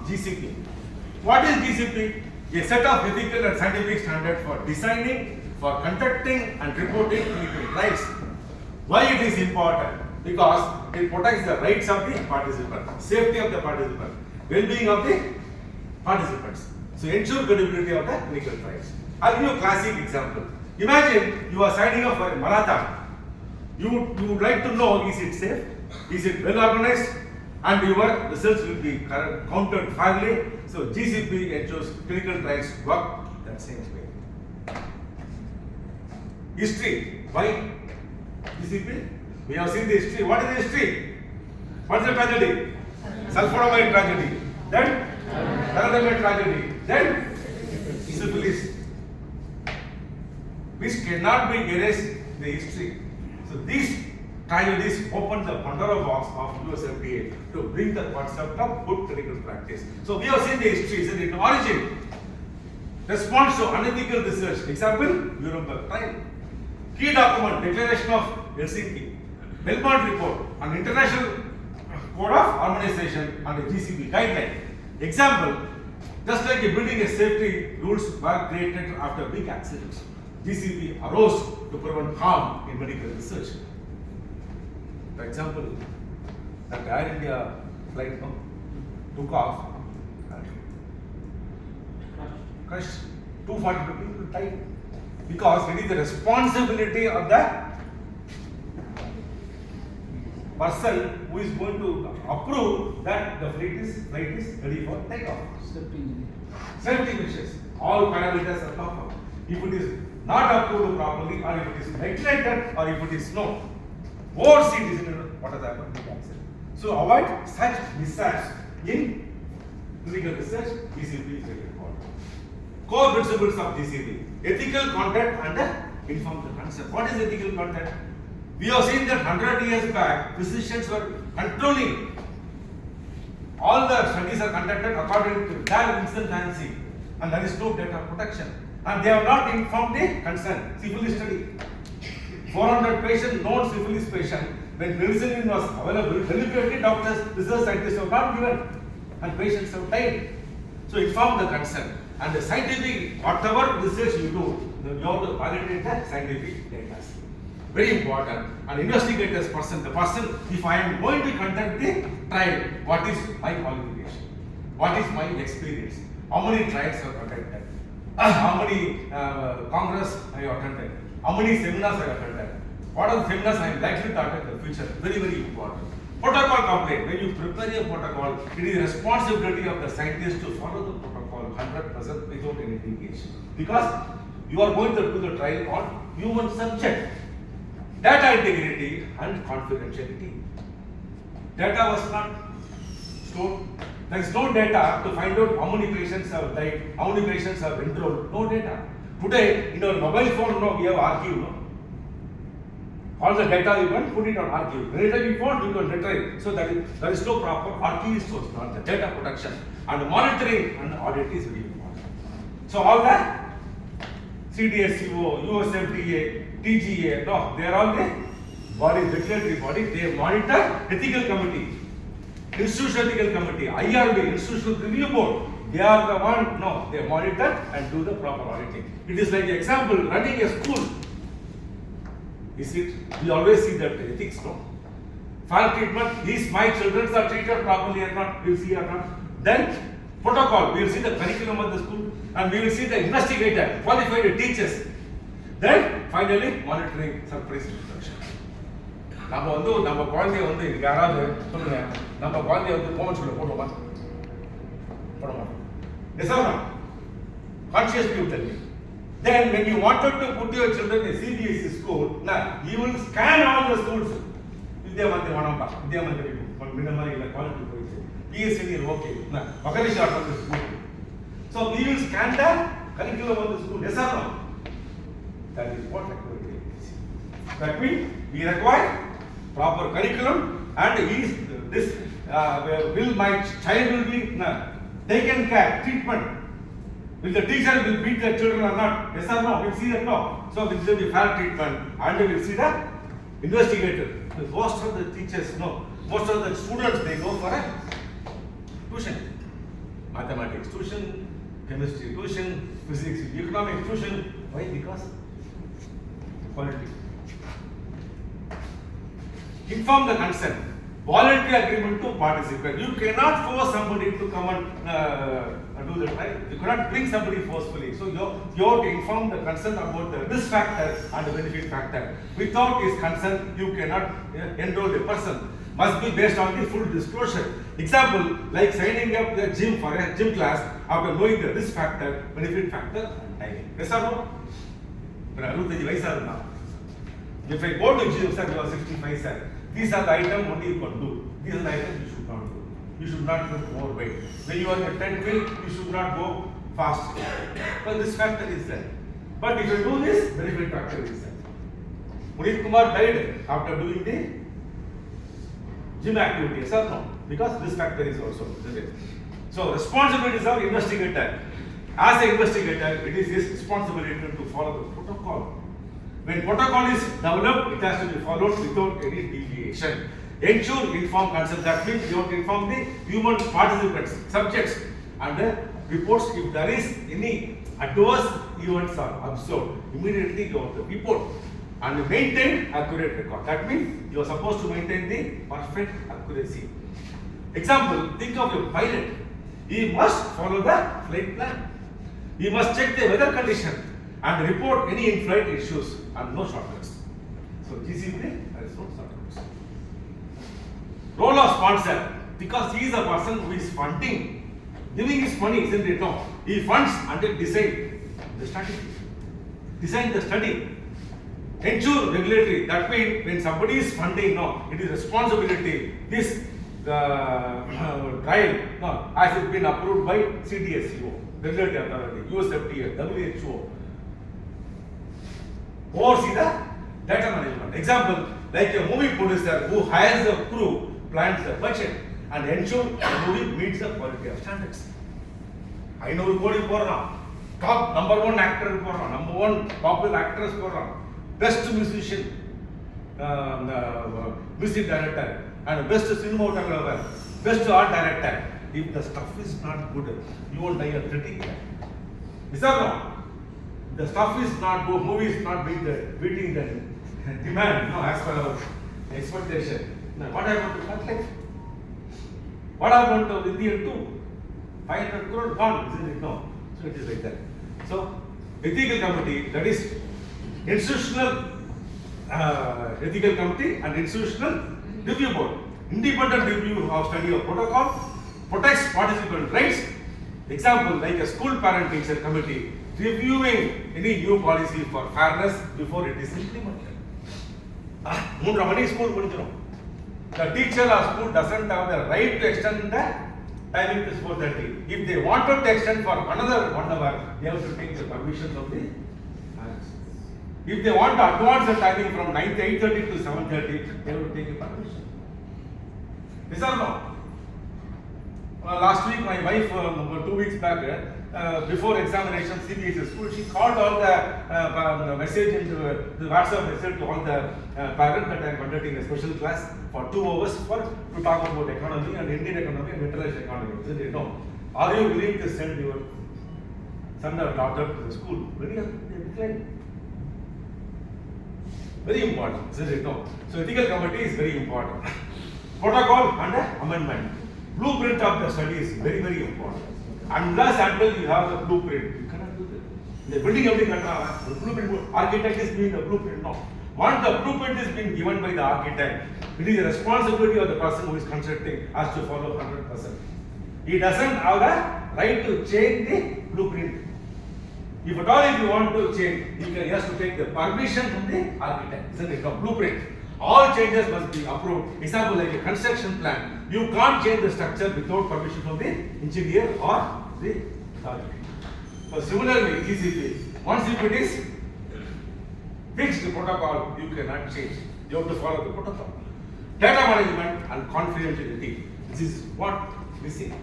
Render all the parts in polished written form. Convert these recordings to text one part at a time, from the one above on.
GCP. What is GCP? A set of ethical and scientific standards for designing, for conducting and reporting clinical trials. Why it is important? Because it protects the rights of the participant, safety of the participant, well-being of the participants. So ensure credibility of the clinical trials. I'll give you a classic example. Imagine you are signing up for a marathon. You would like to know, is it safe? Is it well organized? And your results will be counted fairly. So GCP ensures clinical trials work that same way. History. Why GCP? We have seen the history. What is the history? What is the tragedy? Sulfonamide tragedy. Then thalidomide tragedy. Then syphilis. Which cannot be erased in the history. So these tragedies open the Pandora box of US FDA to bring the concept of good clinical practice. So we have seen the history, is in origin. Response to unethical research. Example, Nuremberg trial. Key document, Declaration of Helsinki. Belmont report on International Code of Harmonization and the GCP guideline. Example, just like a building a safety rules were created after big accidents. GCP arose to prevent harm in medical research. For example, that Air India flight took off and crashed. 240 people died because it is the responsibility of the person who is going to approve that the flight is ready for takeoff. Safety measures. All parameters are proper. If it is not approved properly, or if it is neglected, or if it is no, overseen is what has happened to cancer. So avoid such mishaps in clinical research. GCP is very important. Core principles of GCP: ethical content and informed consent. What is ethical content? We have seen that 100 years back, physicians were controlling. All the studies are conducted according to their instant fancy, and there is no data protection. And they have not informed the consent. Syphilis study. 400 patients, known syphilis patient, when penicillin was available, deliberately doctors, research scientists have not given, and patients have died. So inform the consent. And the scientific, whatever research you do, you have to validate the scientific data. Very important. An investigator's person, the person, if I am going to conduct the trial, what is my qualification? What is my experience? How many trials are conducted? How many congress I attended? How many seminars I attended? What are the seminars I am likely to attend in the future? Very, very important. Protocol complaint. When you prepare a protocol, it is the responsibility of the scientist to follow the protocol 100% without any deviation. Because you are going to do the trial on human subject. Data integrity and confidentiality. Data was not stored. There is no data to find out how many patients have died, how many patients have enrolled. No data. Today, in our mobile phone, no, we have archive. No? All the data you can put it on archive. Whenever you want, you can retrieve. So there is no proper archive source, not the data protection. And monitoring and audit is very important. So all that CDSCO, USFDA, TGA, no, they are all the body, regulatory body. They monitor ethical committee. Institutional Ethical Committee, IRB, Institutional Review Board, they are the one, no, they monitor and do the proper auditing. It is like an example, running a school. Is it? We always see that ethics, no? Fair treatment, is my children are treated properly or not, we will see or not. Then, protocol, we will see the curriculum of the school and we will see the investigator, qualified teachers. Then, finally, monitoring surprise instruction. நம்ம நம்ம குழந்தைய இன்னைக்கு யாராவது சொல்லுங்க நம்ம குழந்தைய government ஸ்கூல்ல போடுவோமா போட மாட்டோம். Yes or no? Consciously you tell me. Then when you wanted to put your children in a CBSE school, now you will scan all the schools. வித்யாமந்திரி வேணாம்பா வித்யாமந்திரி முன்ன மாதிரி இல்லை குவாலிட்டி போயிடுச்சு PSC is okay. Now Bakarisha of the school. So we will scan the curriculum of the school. Yes or no? That is what required. That means we require proper curriculum and will my child will be taken care, treatment. Will the teacher will beat the children or not? Yes or no? We'll see that no. So will there be fair treatment and we will see the investigator. Most of the teachers, no, most of the students they go for a tuition. mathematics tuition, chemistry tuition, physics, economics tuition. Why? Because quality. Inform the consent. Voluntary agreement to participate. You cannot force somebody to come and do the trial. You cannot bring somebody forcefully. So you have to inform the consent about the risk factor and the benefit factor. Without his consent, you cannot enroll a person. Must be based on the full disclosure. Example, like signing up the gym for a gym class after knowing the risk factor, benefit factor, and timing. Yes or no? If I go to gym, sir, you are 65, sir. These are the items only you can do. These are the items you should not do. You should not lift more weight. When you are in a 10 weight, you should not go fast. Well, this factor is there. But if you do this, benefit factor is there. Munit Kumar died after doing the gym activity, yes or no? Because this factor is also there. So, responsibilities of investigator. As an investigator, it is his responsibility to follow the protocol. When protocol is developed, it has to be followed without any deviation. Ensure informed consent. That means you have to inform the human participants, subjects, and reports if there is any adverse events are observed. Immediately you have to report and maintain accurate record. That means you are supposed to maintain the perfect accuracy. Example, think of a pilot. He must follow the flight plan. He must check the weather condition and report any in-flight issues and no shortcuts. So GCP, there is no shortcuts. Role of sponsor, because he is a person who is funding, giving his money, isn't it? No. He funds until decide the strategy. Design the study. Ensure regulatory. That means when somebody is funding, no, it is responsibility. This trial, no, has it been approved by CDSCO, regulatory authority, US FDA, WHO. Oversee the data management. Example, like a movie producer who hires a crew, plans the budget, and ensure the movie meets the quality of standards. I know top number one actor, number one popular actress, best musician, music director, and best cinematographer, best art director. If the stuff is not good, you won't die a critic. Is that wrong? The stuff is not good, movie is not beating the demand, as per our expectation. Now, what happened to that life? What happened to Indian 2? 500 crore gone, isn't it? No. So it is like that. So, ethical committee, that is institutional ethical committee and institutional review board. Independent review of study of protocol, protects participant rights. Example, like a school parent teacher committee, reviewing any new policy for fairness before it is implemented. The teacher or school doesn't have the right to extend the timing to 4:30. If they wanted to extend for another 1 hour, they have to take the permission from the parents. If they want to advance the timing from 8:30 to 7:30, they have to take a permission. Is that no? Last week, my wife, 2 weeks back, before examination, CBSE school, she called all the message into the WhatsApp message to all the parents that I am conducting a special class for 2 hours to talk about economy and Indian economy and international economy. Isn't it? No. Are you willing to send your son or daughter to the school? Very declined. Very important. Isn't it? No. So ethical committee is very important. Protocol and amendment. Blueprint of the study is very, very important. Unless until you have the blueprint, you cannot do that. The building everything, the blueprint, architect is being the blueprint. No. Once the blueprint is being given by the architect, it is the responsibility of the person who is constructing has to follow 100%. He doesn't have the right to change the blueprint. If at all if you want to change, he has to take the permission from the architect. Isn't it? A blueprint. All changes must be approved. Example, like a construction plan. You can't change the structure without permission from the engineer or the authority. So similarly, GCP, once if it is fixed protocol, you cannot change. You have to follow the protocol. Data management and confidentiality. This is what we see.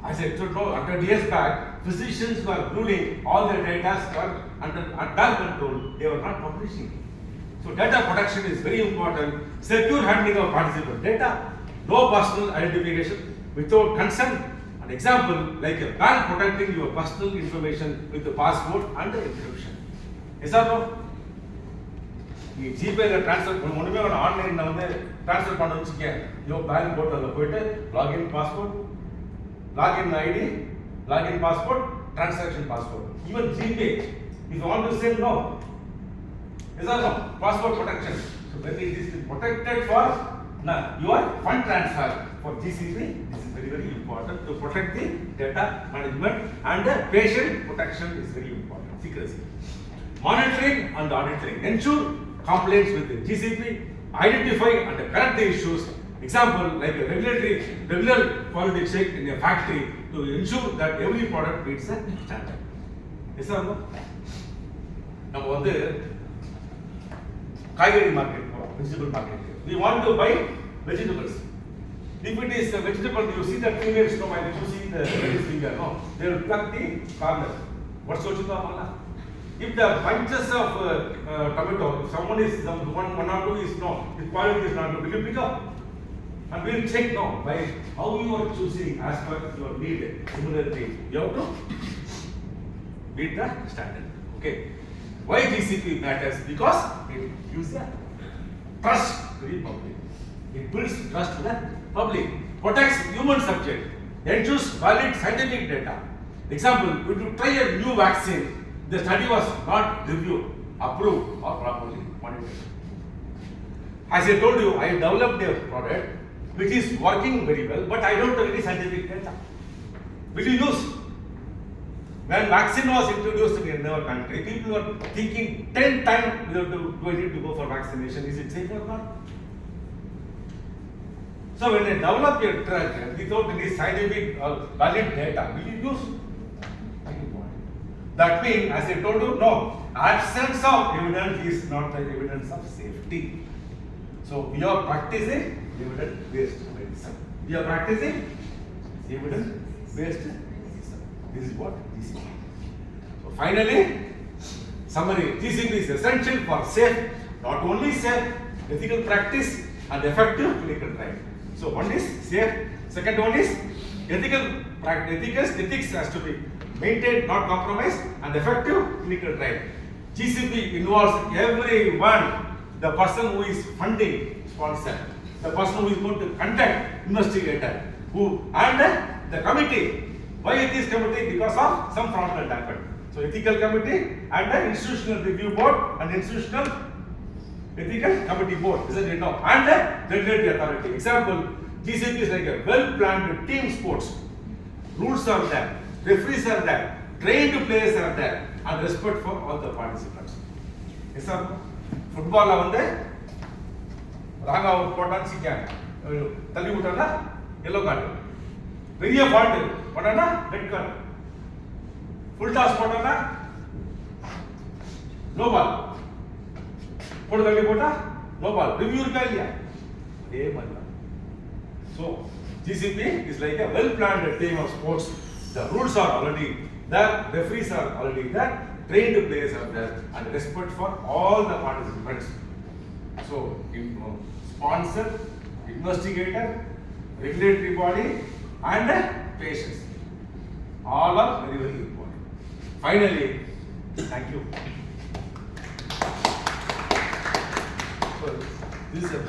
As I told you, 100 years back, physicians were ruling all their data were under control. They were not publishing. So data protection is very important. Secure handling of participant data, no personal identification without consent, and An example, like a bank protecting your personal information with the passport and the encryption. Yes or no? You GPay transfer online transfer your bank login passport, login ID, login passport, transaction passport. Even GPay, if you want to say no, is that no? Passport protection. So when it is protected for your fund transfer for GCP, this is very, very important to protect the data management, and the patient protection is very important. Secrecy. Monitoring and auditing. Ensure compliance with the GCP, identify and correct the issues. Example, like a regular quality check in a factory to ensure that every product meets the standard. Yes or no? Now, Kaigari market, vegetable market. We want to buy vegetables. If it is a vegetable, you see that female snow, and you see the ladies finger, no? They will pluck the corner. What's so cheap? If the bunches of tomato, if someone is one or two is no, the quality is not good, will you pick up? And we will check now by how you are choosing as per your need. Similarly, you have to meet the standard. Okay. Why GCP matters? Because it gives a trust to the public. It builds trust to the public, protects human subject, ensures valid scientific data. Example, if you try a new vaccine, the study was not reviewed, approved, or properly monitored. As I told you, I developed a product which is working very well, but I don't have any scientific data. Will you use? When vaccine was introduced in our country, people were thinking 10 times do I need to go for vaccination? Is it safe or not? So when they develop a drug without any scientific valid data, will you use? That means, as I told you, no, absence of evidence is not the evidence of safety. So we are practicing evidence-based medicine. We are practicing evidence-based medicine. This is what GCP is. So finally, summary: GCP is essential for safe, not only safe, ethical practice and effective clinical trial. So one is safe, second one is ethical practice. Ethics has to be maintained, not compromised, and effective clinical trial. GCP involves everyone: the person who is funding, sponsor, the person who is going to conduct, investigator, and the committee. Why it is committee? Because of some fraudulent happened. So ethical committee and the institutional review board and institutional ethical committee board, isn't it now? And the regulatory authority. Example, GCP is like a well-planned team sports. Rules are there, referees are there, trained players are there, and respect for all the participants. Yes, sir. Football வந்து ராங்கா ஒரு போட்டான்னு சிக்க தள்ளி விட்டானா yellow card. பெரிய fault போட்டானா red card. Full toss போட்டானா no ball. போடு தள்ளி போட்டா no ball. Review இருக்கா இல்லையா? அதே மாதிரி தான். So GCP is like a well-planned team of sports. The rules are already there, referees are already there, trained players are there, and respect for all the participants. So, sponsor, investigator, regulatory body, and patients. All are very, very important. Finally, thank you. So, this is a